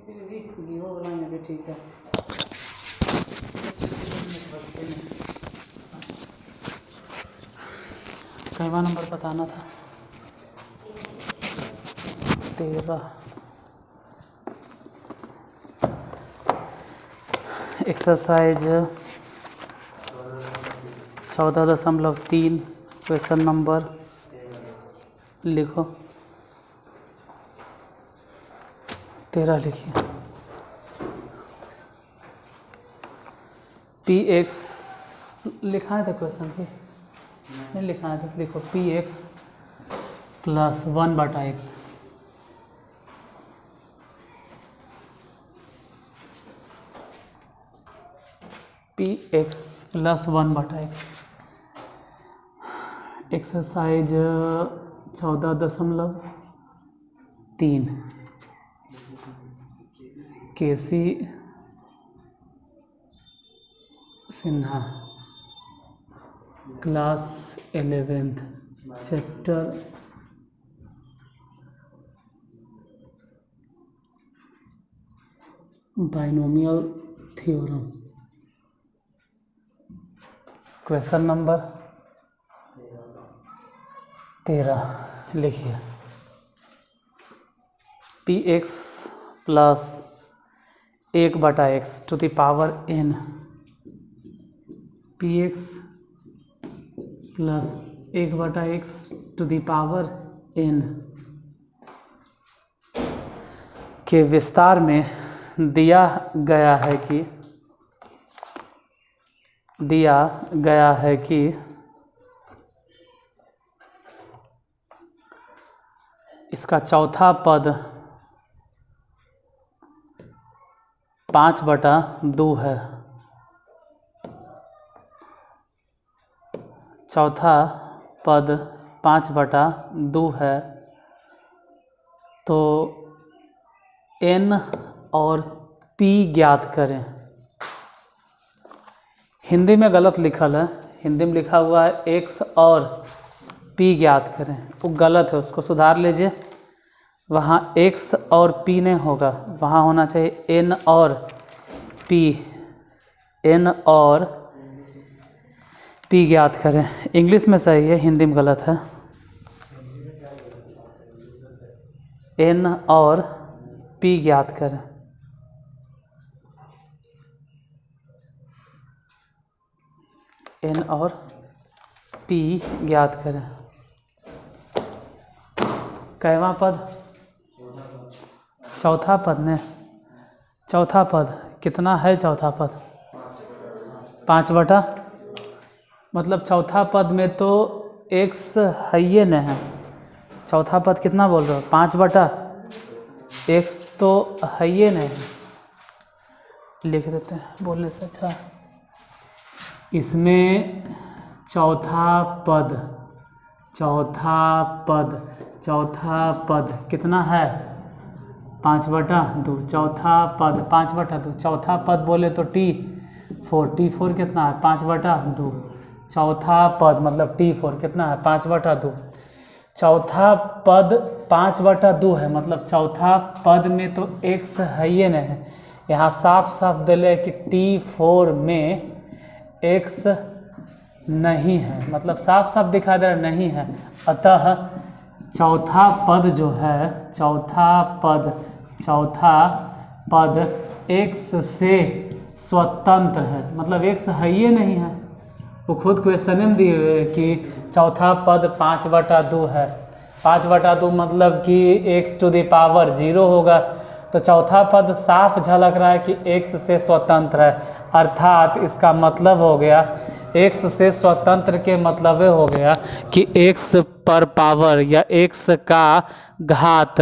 फिर भी वीवो वाला में भी ठीक है। कैवा नंबर बताना था? 13। एक्सरसाइज 14.3 क्वेश्चन नंबर लिखो। 13 लिखिए। पी एक्स लिखा है था क्वेश्चन की? नहीं लिखा है तो लिखो P X plus 1/x P X plus 1/x। Exercise 14.3 KC Sinha class 11th chapter binomial theorem. Question number 13 लिखिए। P X plus 1/x to the power n, P X plus 1/x to the power n के विस्तार में दिया गया है कि इसका चौथा पद 5/2 है। चौथा पद 5/2 है, तो n और p ज्ञात करें। हिंदी में गलत लिखल है, हिंदी में लिखा हुआ है x और p ज्ञात करें, वो गलत है, उसको सुधार लीजिए। वहाँ x और p नहीं होगा, वहाँ होना चाहिए n और p। n और p ज्ञात करें। इंग्लिश में सही है, हिंदी में गलत है। n और p ज्ञात करें। n और p ज्ञात करें। कैवा पद? चौथा पद ने। चौथा पद कितना है? चौथा पद 5/, मतलब चौथा पद में तो x है ही नहीं है। चौथा पद कितना बोल रहे हो? 5/x तो है ही नहीं है। लिख देते हैं बोलने से अच्छा। इसमें चौथा पद कितना है? 5/2। चौथा पद 5/2। चौथा पद बोले तो T4 कितना है? 5/2। चौथा पद मतलब T4 कितना है? 5/2। चौथा पद 5/2 है, मतलब चौथा पद में तो x है ही नहीं है। यहाँ साफ साफ दिले कि T4 में x नहीं है, मतलब साफ साफ दिखा दे रहा नहीं है। अतः चौथा पद जो है, चौथा पद x से स्वतंत्र है, मतलब x है ही नहीं है। वो खुद क्वेश्चन में दिए हुए कि चौथा पद 5/2 है। 5/2 मतलब कि x टू द पावर 0 होगा, तो चौथा पद साफ झलक रहा है कि x से स्वतंत्र है। अर्थात इसका मतलब हो गया, x से स्वतंत्र के मतलब हो गया कि x पर पावर या x का घात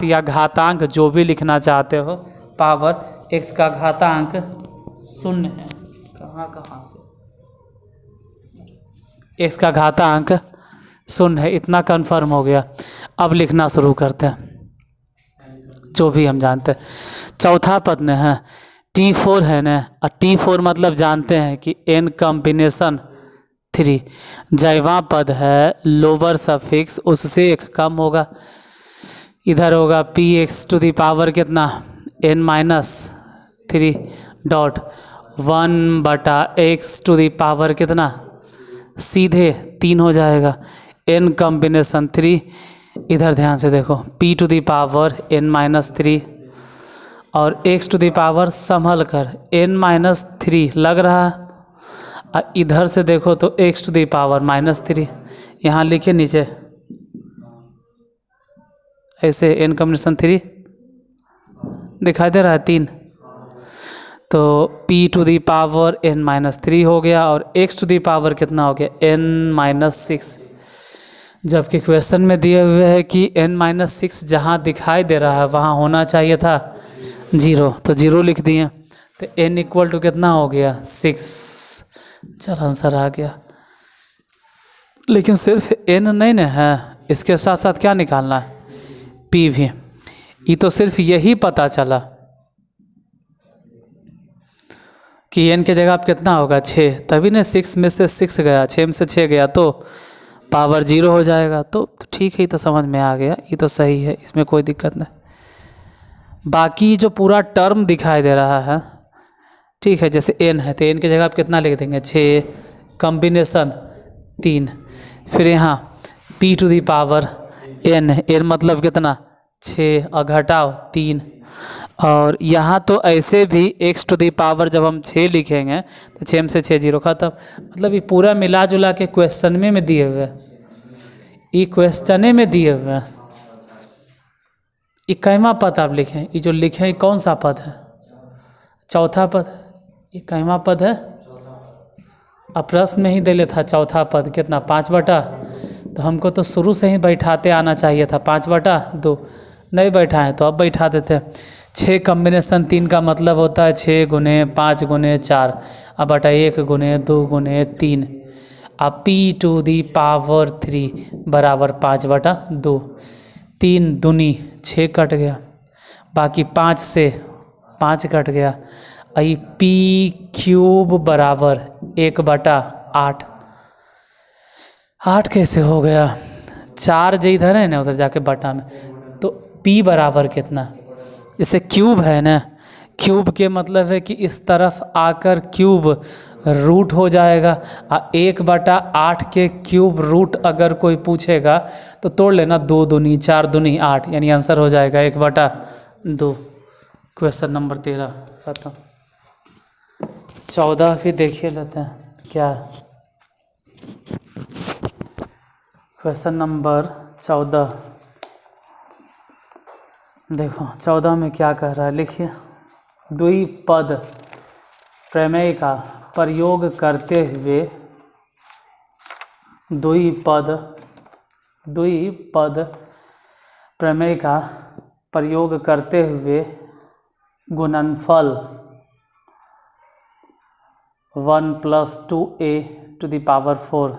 या घातांक जो भी लिखना चाहते हो, पावर x का घातांक 0 है। कहाँ से x का घातांक 0 है, इतना कंफर्म हो गया। अब लिखना शुरू करते हैं जो भी हम जानते हैं। चौथा पद में है T4 है ना, और T4 मतलब जानते हैं कि n कॉम्बिनेशन 3। जैवा पद है लोअर सफिक्स उससे एक कम होगा। इधर होगा P X to the power कितना n minus 3 dot 1/x to the power कितना सीधे 3 हो जाएगा n कॉम्बिनेशन 3। इधर ध्यान से देखो p to the power n minus 3 और x टू दी पावर संभल कर n माइनस 3 लग रहा है। इधर से देखो तो x टू दी पावर -3 यहाँ लिखे नीचे ऐसे n कॉम्बिनेशन 3 दिखाई दे रहा है 3, तो p to the power n minus 3 हो गया और x टू दी पावर कितना हो गया n माइनस 6। जबकि क्वेश्चन में दिए हुए है कि n माइनस 6 जहाँ दिखाई दे रहा है वहाँ होना चाहिए था 0, तो 0 लिख दिए, तो n इक्वल टू कितना हो गया 6। चल आंसर आ गया। लेकिन सिर्फ n नहीं ना है, इसके साथ साथ क्या निकालना है p भी। ये तो सिर्फ यही पता चला कि n के जगह आप कितना होगा 6, तभी ना 6 में से 6 गया, 6 में से 6 गया तो पावर 0 हो जाएगा। तो ठीक है, ये तो समझ में आ गया, ये तो सही है, इसमें कोई दिक्कत नहीं। बाकी जो पूरा टर्म दिखाई दे रहा है ठीक है, जैसे n है तो n की जगह आप कितना लिख देंगे 6 कॉम्बिनेशन 3, फिर यहाँ p to the power n मतलब कितना 6 और घटाओ 3, और यहाँ तो ऐसे भी x टू दी पावर जब हम 6 लिखेंगे तो 6 में से 6 0 खत्म। मतलब ये पूरा मिला जुला के क्वेश्चन में दिए हुए, ये क्वेश्चन में दिए हुए हैं। ये कैमा पद आप लिखें, ये जो लिखे ये कौन सा पद है चौथा पद, ये कैमा पद है। अब प्रश्न में ही दे लेता चौथा पद कितना 5/, तो हमको तो शुरू से ही बैठाते आना चाहिए था 5/2, नहीं बैठाएं तो अब बैठा देते। 6 कॉम्बिनेशन 3 का मतलब होता है 6 गुने 5 गुने 4 अब बटा 1 गुने 2 गुने 3, अब p टू दी पावर 3 बराबर 5/2, 3 दूनी 6 कट गया, बाकी 5 से 5 कट गया, आई p क्यूब बराबर 1/8। 8 कैसे हो गया, 4 जो इधर है ना उधर जाके बटा में, तो p बराबर कितना, जैसे क्यूब है ना, क्यूब के मतलब है कि इस तरफ आकर क्यूब रूट हो जाएगा। 1/8 के क्यूब रूट अगर कोई पूछेगा तो तोड़ लेना, 2 दूनी 4 दूनी 8, यानी आंसर हो जाएगा 1/2। क्वेश्चन नंबर 13 खत्म। 14 भी देखिए लेते हैं क्या है। क्वेश्चन नंबर 14 देखो 14 में क्या कह रहा है लिखिए। द्विपद प्रमेय का प्रयोग करते हुए द्विपद प्रमेय का प्रयोग करते हुए गुणनफल 1 + 2a to the power 4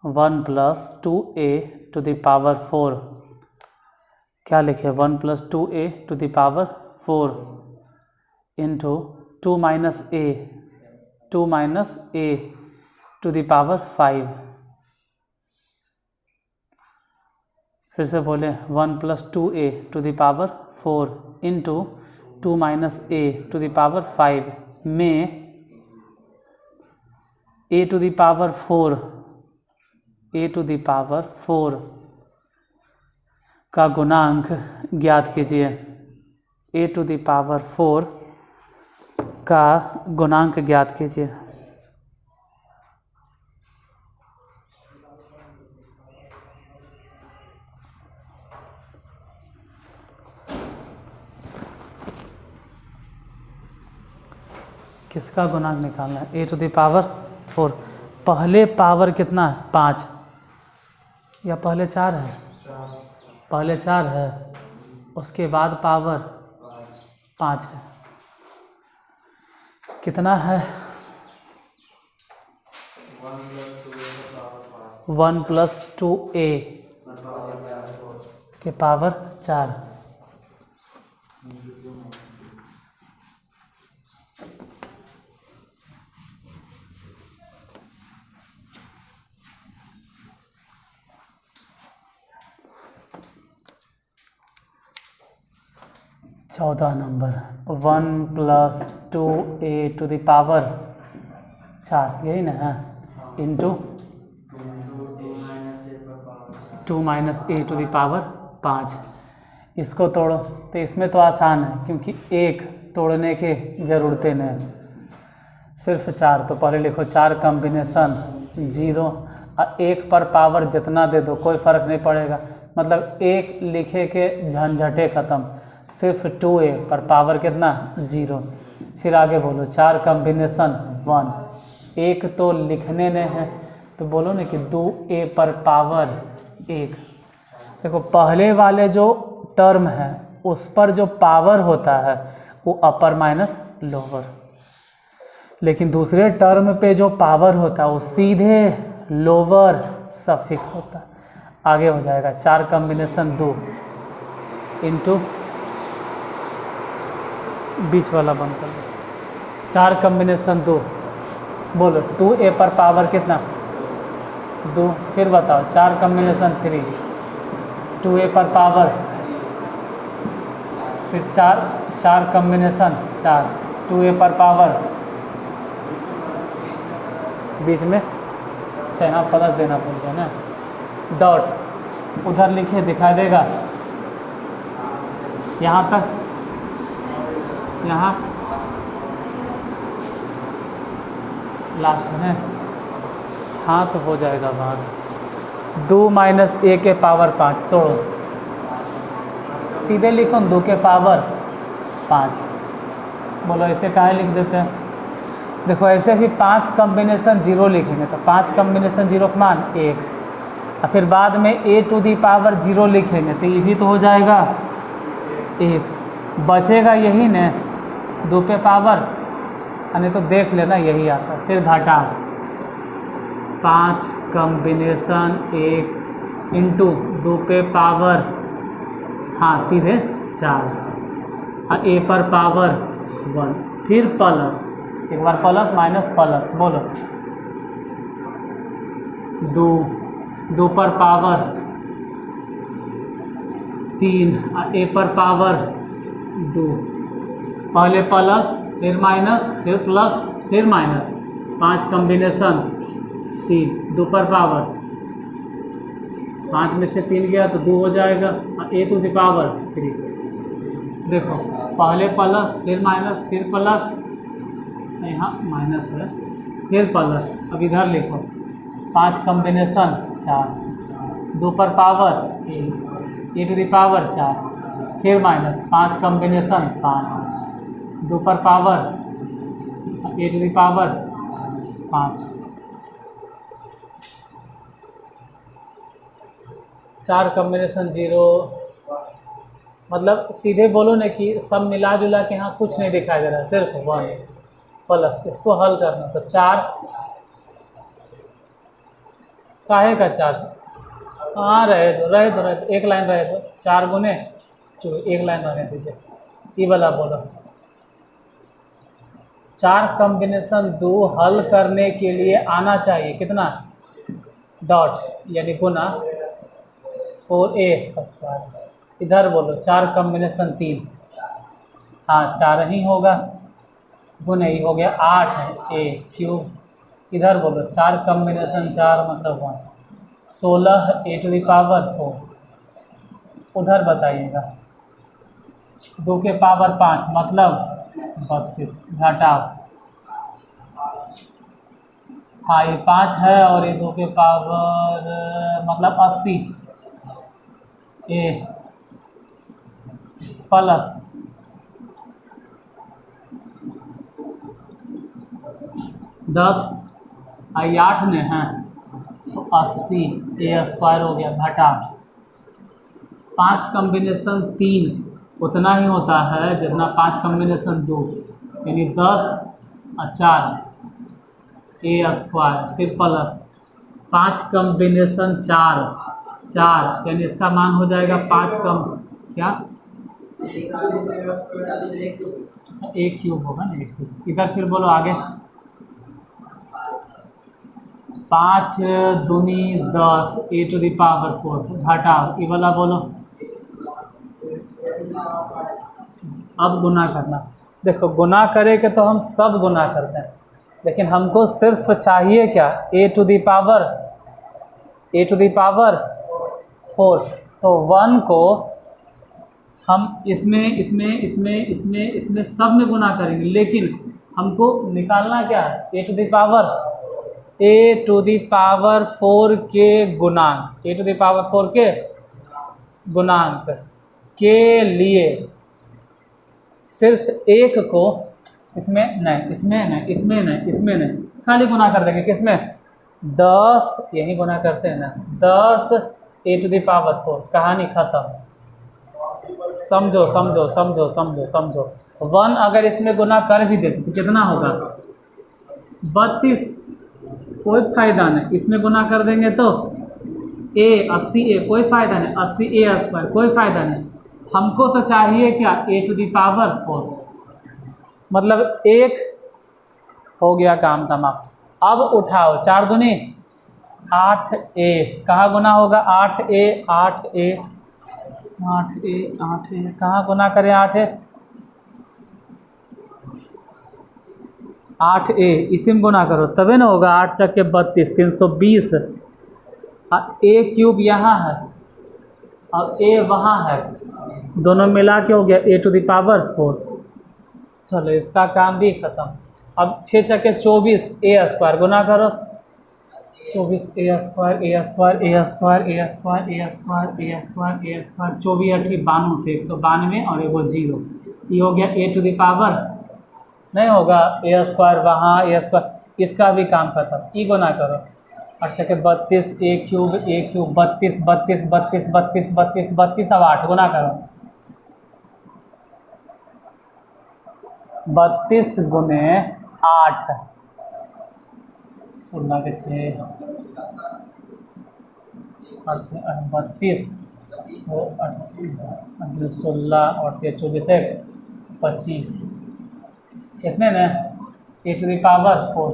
1 + 2a to the power 4 क्या लिखे 1 + 2a to the power 4 into 2 - a to the power 5। फिर से बोले 1 + 2a to the power 4 into 2 - a to the power 5 में a टू द पावर 4 का गुणांक ज्ञात कीजिए। a टू द पावर 4 का गुणांक ज्ञात कीजिए। किसका गुणांक निकालना है, a टू द पावर 4। पहले पावर कितना है 5 या पहले 4 है, पहले 4 है, उसके बाद पावर 5 है, कितना है 1 + 2a के पावर 4। 14 नंबर 1 + 2a⁴ 4 यही ना है, इंटू 2 - a⁴ 5। इसको तोड़ो तो इसमें तो आसान है क्योंकि एक तोड़ने के ज़रूरतें नहीं, सिर्फ 4। तो पहले लिखो 4 कॉम्बिनेशन 0 और 1 पर पावर जितना दे दो कोई फ़र्क नहीं पड़ेगा, मतलब 1 लिखे के झंझटे ख़त्म, सिर्फ 2a पर पावर कितना 0। फिर आगे बोलो 4 कॉम्बिनेशन 1, 1 तो लिखने में है तो बोलो ना कि 2a पर पावर 1। देखो पहले वाले जो टर्म है उस पर जो पावर होता है वो अपर माइनस लोअर, लेकिन दूसरे टर्म पे जो पावर होता है वो सीधे लोअर सफिक्स होता है। आगे हो जाएगा 4 कॉम्बिनेशन 2 इंटू बीच वाला बंद कर दो, 4 कॉम्बिनेशन 2 बोलो 2a पर पावर कितना 2। फिर बताओ 4 कॉम्बिनेशन 3 2a पर पावर, फिर 4 कॉम्बिनेशन 4 2a पर पावर, बीच में अच्छा यहाँ प्लस देना भूल गया ना, डॉट उधर लिखे दिखाई देगा यहाँ तक, यहाँ लास्ट में, हाँ तो हो जाएगा भाग 2 - a के पावर 5 तोड़ो, सीधे लिखो 2 के पावर 5। बोलो ऐसे काहे लिख देते हैं, देखो ऐसे भी 5 कॉम्बिनेशन 0 लिखेंगे तो 5 कॉम्बिनेशन 0 का मान 1, और फिर बाद में a⁴ 0 लिखेंगे तो ये भी तो हो जाएगा 1, बचेगा यही न 2 पे पावर, नहीं तो देख लेना यही आता। फिर घटा 5 कॉम्बिनेशन 1 इंटू 2 पे पावर, हाँ सीधे 4 और a पर पावर 1, फिर प्लस, एक बार प्लस माइनस प्लस, बोलो 2 पर पावर 3 और a पर पावर 2, पहले प्लस फिर माइनस फिर प्लस फिर माइनस, 5 कॉम्बिनेशन 3 2 पर पावर, 5 में से 3 गया तो 2 हो जाएगा और a⁴ 3। देखो पहले प्लस फिर माइनस फिर प्लस, यहाँ माइनस है फिर प्लस, अब इधर लिखो 5 कॉम्बिनेशन 4 2 पर पावर a⁴ 4, फिर माइनस 5 कॉम्बिनेशन 5 2 पर पावर a⁴ 5, 4 कॉम्बिनेशन 0, मतलब सीधे बोलो ना कि सब मिला जुला के यहाँ कुछ नहीं दिखाई दे रहा है, सिर्फ 1 प्लस, इसको हल करना तो 4 काहे का 4, हाँ रहे दो एक लाइन रहे दो, 4 गुने 2 एक लाइन रहने दीजिए, ये वाला बोलो 4 कॉम्बिनेशन 2 हल करने के लिए आना चाहिए कितना डॉट, यानी गुना 4a², इधर बोलो 4 कॉम्बिनेशन 3, हाँ 4 ही होगा, गुना ही हो गया 8a³, इधर बोलो 4 कॉम्बिनेशन 4 मतलब 1, 16a⁴, उधर बताइएगा 2 के पावर 5 मतलब 32, घटाओ, हाँ ये 5 है और ये 2 के पावर मतलब 80 a प्लस 10 आई 8 ने हैं तो 80 a² हो गया, घटा 5 कॉम्बिनेशन 3 उतना ही होता है जितना 5 कॉम्बिनेशन 2, यानी 10 और 4 a², फिर प्लस 5 कॉम्बिनेशन 4 यानी इसका मान हो जाएगा 5 कम क्या, अच्छा 1³ होगा ना, 1³, इधर फिर बोलो आगे 5 दूनी 10 a⁴, घटाओ ये वाला बोलो अब गुना करना। देखो गुना करेंगे तो हम सब गुना करते हैं, लेकिन हमको सिर्फ चाहिए क्या, ए टू द पावर 4। तो 1 को हम इसमें सब में गुना करेंगे, लेकिन हमको निकालना क्या है, ए टू द पावर 4 के गुणांक, ए टू द पावर 4 के गुणांक के लिए सिर्फ एक को इसमें खाली गुना कर देंगे, किसमें, 10, यही गुना करते हैं ना, 10 ए टू द पावर 4, कहानी खत्म। समझो 1 अगर इसमें गुना कर भी देते तो कितना होगा, 32, कोई फायदा नहीं। इसमें गुना कर देंगे तो 80 कोई फ़ायदा नहीं, 80 कोई फ़ायदा नहीं। हमको तो चाहिए क्या, ए टू द पावर 4, मतलब 1 हो गया, काम तमाम। अब उठाओ 4 दूनी 8a, कहाँ गुना होगा, 8a कहाँ गुना करें, 8a इसी में गुना करो तभी ना होगा, 8 चक्के 32, 320। a क्यूब यहाँ है और a वहाँ है, दोनों मिला के हो गया ए टू द पावर 4। चलो इसका काम भी ख़त्म। अब 6 चक्के 24 a स्क्वायर गुना करो, 24 a स्क्वायर 24 8 92 से 192 और एगो 0, ये हो गया ए टू द पावर, नहीं होगा ए स्क्वायर वहाँ, ए स्क्वायर, इसका भी काम खत्म। ई गुना करो, 8 चक्के 32, a क्यूब 32 अब 8 गुना करो, 32 गुने 8, 16 के 6 32, 16 और 24 25, कितने में, ए टू द पावर 4।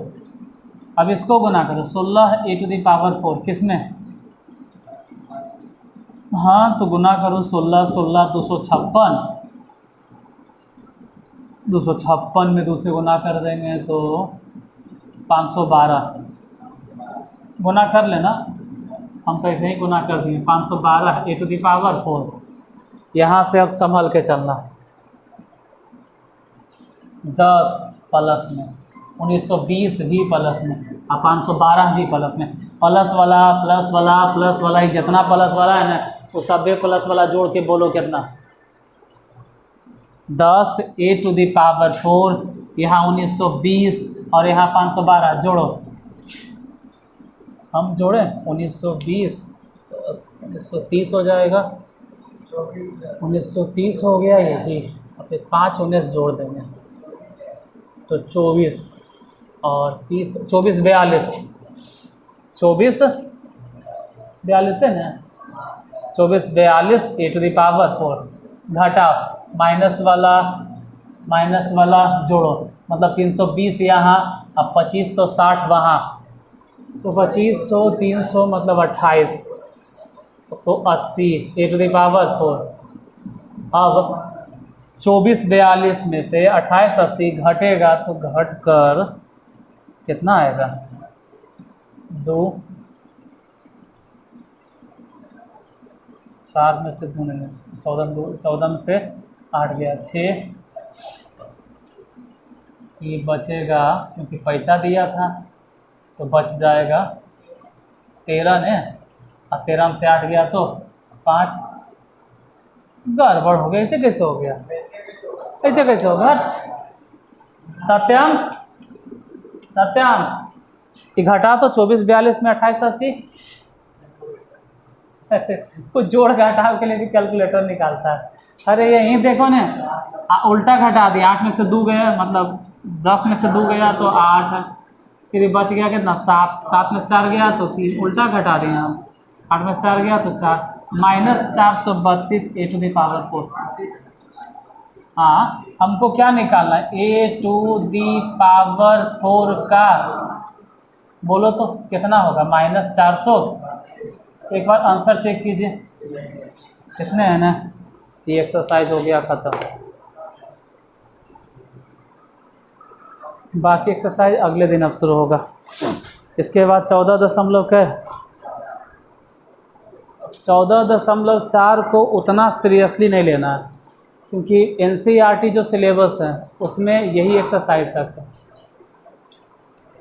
अब इसको गुना करो, 16 ए टू द पावर 4 किस में, हाँ तो गुना करो 16 256 में 2 से गुना कर देंगे तो 512, गुना कर लेना, हम तो ऐसे ही गुना कर दिए, 512 ए टू द पावर 4। यहाँ से अब संभल के चलना, 10 प्लस में, 1920 भी प्लस में और 512 भी प्लस में, प्लस वाला ही जितना प्लस वाला है ना वो सब प्लस वाला जोड़ के बोलो कितना, 10 ए टू द पावर 4, यहाँ 1920 और यहाँ 512 जोड़ो, हम जोड़ें 1920 1930 हो जाएगा, 1930 हो गया यही, और फिर 5 19 जोड़ देंगे तो 24 और 30, 24 42 है ना, 24 42 ए टू द पावर 4, घटाओ माइनस वाला जोड़ो, मतलब 320 यहाँ अब 2560 वहाँ, तो 2500 300 मतलब 2880 ए टू द पावर 4। अब 24 42 में से 2880 घटेगा तो घट कर कितना आएगा, 2 4 में से 2 नहीं, 14 में से 8 गया 6, ये बचेगा क्योंकि पैसा दिया था तो बच जाएगा 13 ने, और 13 में से 8 गया तो 5, गड़बड़ हो गया, ऐसे कैसे हो गया, ऐसे कैसे होगा, सत्यम ये घटा तो 24 42 में 2880 कुछ जोड़ घटाव के लिए भी कैलकुलेटर निकालता है, अरे यहीं देखो ना, उल्टा घटा दिया, 8 में से 2 गया, मतलब 10 में से 2 गया तो 8, फिर बच गया कितना 7 में से 4 गया तो 3, उल्टा घटा दिया हम, 8 में से 4 गया तो 4, -432 ए टू द पावर 4। हाँ हमको क्या निकालना है, ए टू द पावर 4 का, बोलो तो कितना होगा, -400, एक बार आंसर चेक कीजिए कितने हैं ना, ये एक्सरसाइज हो गया ख़त्म। बाकी एक्सरसाइज अगले दिन अब शुरू होगा। इसके बाद 14.4 को उतना सीरियसली नहीं लेना है, क्योंकि एनसीईआरटी जो सिलेबस है उसमें यही एक्सरसाइज तक है।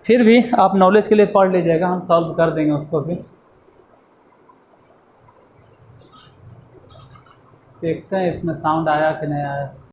फिर भी आप नॉलेज के लिए पढ़ लीजिएगा, हम सॉल्व कर देंगे उसको भी। देखते हैं इसमें साउंड आया कि नहीं आया।